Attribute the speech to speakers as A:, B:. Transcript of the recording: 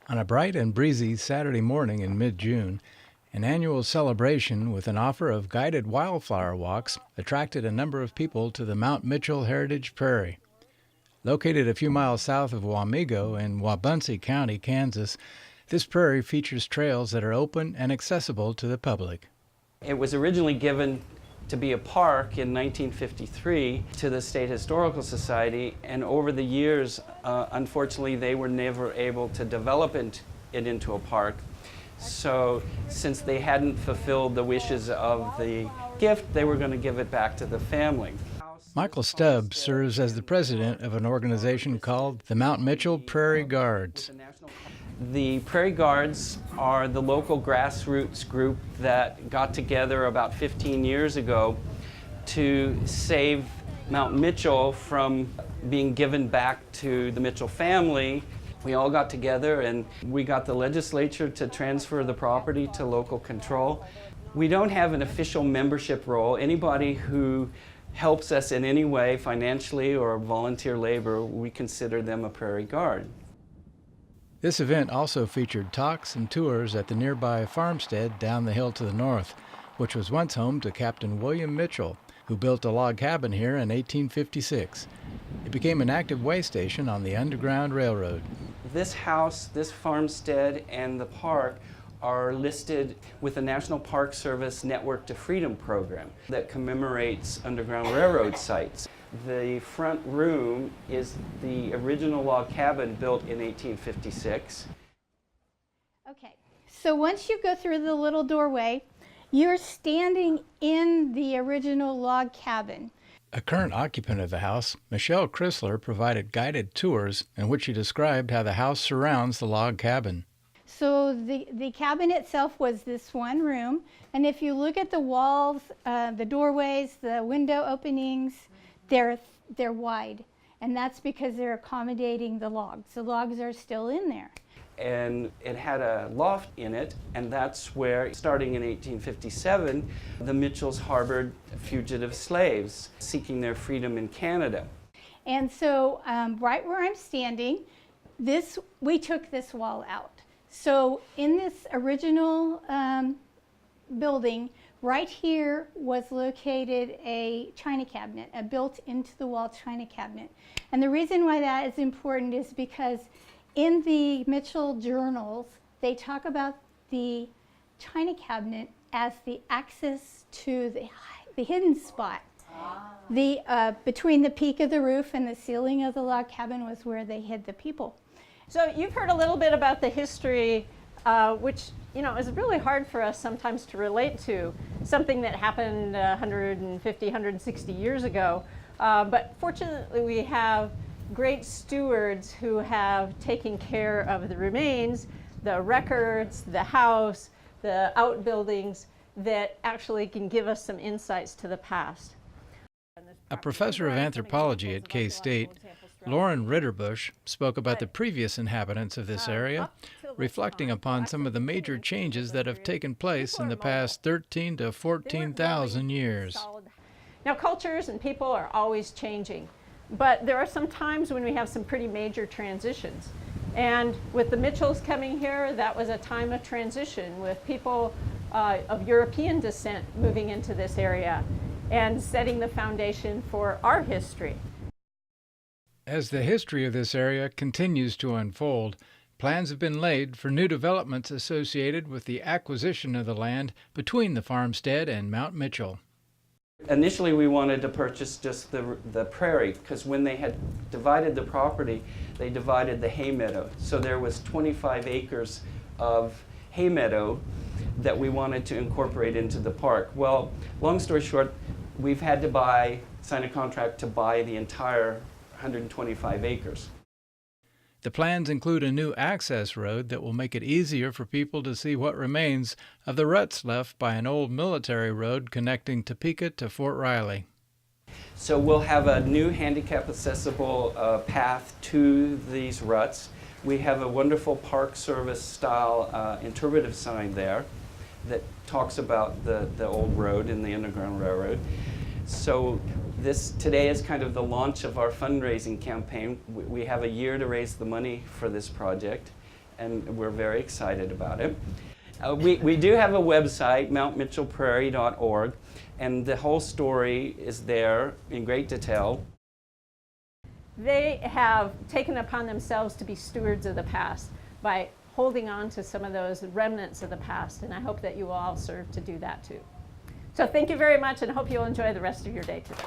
A: On a bright and breezy Saturday morning in mid-June, an annual celebration with an offer of guided wildflower walks attracted a number of people to the Mount Mitchell Heritage Prairie. Located a few miles south of Wamego in Wabaunsee County, Kansas, this prairie features trails that are open and accessible to the public.
B: It was originally given to be a park in 1953 to the State Historical Society, and over the years, unfortunately, they were never able to develop it into a park. So since they hadn't fulfilled the wishes of the gift, they were going to give it back to the family.
A: Michael Stubbs serves as the president of an organization called the Mount Mitchell Prairie Guards.
B: The Prairie Guards are the local grassroots group that got together about 15 years ago to save Mount Mitchell from being given back to the Mitchell family. We all got together and we got the legislature to transfer the property to local control. We don't have an official membership role. Anybody who helps us in any way, financially or volunteer labor, we consider them a Prairie Guard.
A: This event also featured talks and tours at the nearby farmstead down the hill to the north, which was once home to Captain William Mitchell, who built a log cabin here in 1856. It became an active way station on the Underground Railroad.
B: This house, this farmstead, and the park are listed with the National Park Service Network to Freedom program that commemorates Underground Railroad sites. The front room is the original log cabin built in 1856.
C: Okay, so once you go through the little doorway, you're standing in the original log cabin.
A: A current occupant of the house, Michelle Crisler, provided guided tours in which she described how the house surrounds the log cabin.
C: So the cabin itself was this one room, and if you look at the walls, the doorways, the window openings, they're wide, and that's because they're accommodating the logs. The logs are still in there.
B: And it had a loft in it, and that's where, starting in 1857, the Mitchells harbored fugitive slaves seeking their freedom in Canada.
C: And so right where I'm standing, we took this wall out. So in this original building, right here was located a china cabinet, a built into the wall china cabinet. And the reason why that is important is because in the Mitchell journals, they talk about the china cabinet as the access to the hidden spot. Between the peak of the roof and the ceiling of the log cabin was where they hid the people.
D: So you've heard a little bit about the history, which is really hard for us sometimes to relate to, something that happened 150, 160 years ago. But fortunately we have great stewards who have taken care of the remains, the records, the house, the outbuildings that actually can give us some insights to the past.
A: A professor of anthropology at K-State, Lauren Ritterbusch, spoke about the previous inhabitants of this area, reflecting upon some of the major changes that have taken place in the past 13 to 14,000 years.
D: Now, cultures and people are always changing, but there are some times when we have some pretty major transitions. And with the Mitchells coming here, that was a time of transition with people of European descent moving into this area and setting the foundation for our history.
A: As the history of this area continues to unfold, plans have been laid for new developments associated with the acquisition of the land between the farmstead and Mount Mitchell.
B: Initially we wanted to purchase just the prairie, because when they had divided the property, they divided the hay meadow. So there was 25 acres of hay meadow that we wanted to incorporate into the park. Well, long story short, we've had to sign a contract to buy the entire 125 acres.
A: The plans include a new access road that will make it easier for people to see what remains of the ruts left by an old military road connecting Topeka to Fort Riley.
B: So we'll have a new handicap accessible path to these ruts. We have a wonderful Park Service style interpretive sign there that talks about the old road and the Underground Railroad. So today is kind of the launch of our fundraising campaign. We have a year to raise the money for this project, and we're very excited about it. We do have a website, mountmitchellprairie.org, and the whole story is there in great detail.
D: They have taken upon themselves to be stewards of the past by holding on to some of those remnants of the past, and I hope that you will all serve to do that too. So thank you very much, and I hope you'll enjoy the rest of your day today.